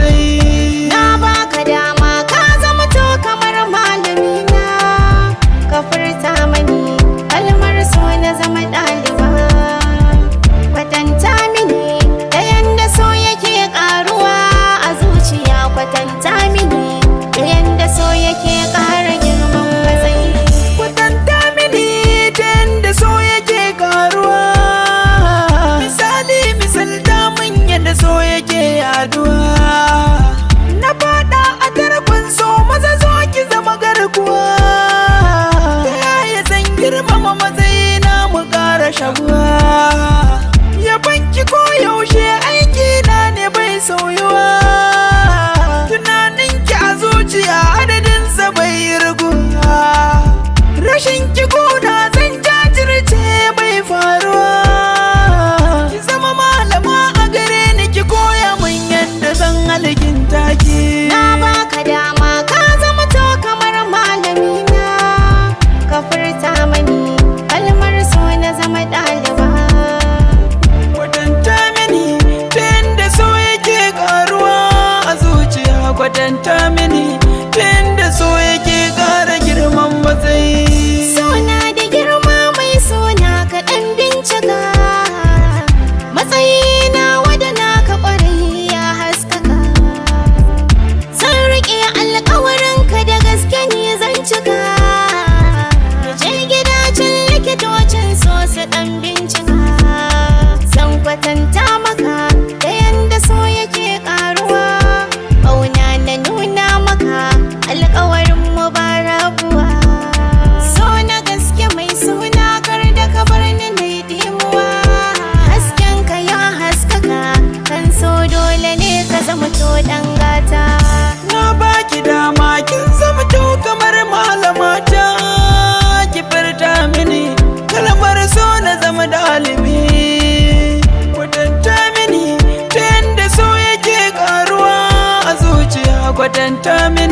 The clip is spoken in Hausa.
matsayi. Na baka dama ka zama to kamar malamina, ka furta mani kalmar so na zama ɗaliba. Kwatanta mini da yanda so yake ƙaruwa a zuciya, kwatanta mini da yanda so yake ƙara girman matsayi. Kwatanta mini ta yanda so yake karuwa, misali misalta min yadda so yake yaduwa. Na fada a tarkon so, maza zo ki zama garkuwa. Ta yaya zan girmama matsayina mu ƙara shaguwa. Yabanki ko yaushe aiki na ne bai sauyuwa. Tunaninki a zuciya adadinsa bai raguwa. Rashin ki koda zan jajirce bai faruwa. Ki zama malama a gare ni, ki koya min yadda zan alkinta ki. Na baka dama ka zama to kamar malamina, ka furta mani kalmar so na zama ɗaliba. Kwatanta mini ta yadda so yake karuwa a zuciya. Kwatanta mini ta yadda so yake ƙara girman matsayi. Suna da girma mai suna kaɗan bincika, matsayina wada naka ƙwarai ya haskaka. Zan riƙe alƙawarinka da gaske ni zan cika, je gidacin likitocin so su ɗan bincika. Zan kwatanta maka da yanda so yake ƙaruwa, ƙauna na nuna maka alƙawarin mu ba rabuwa. So na gaske mai suna kar da ka bar ni na dimuwa, hasken ka ya haskaka kan so dole ne ka zama to ɗan gata. Na baki dama kin zama to kamar malamata, ki furta mini kalmar so na zama ɗalibi. Kwatanta mini ta yanda so yake ƙaruwa a zuciya. Kwatanta mini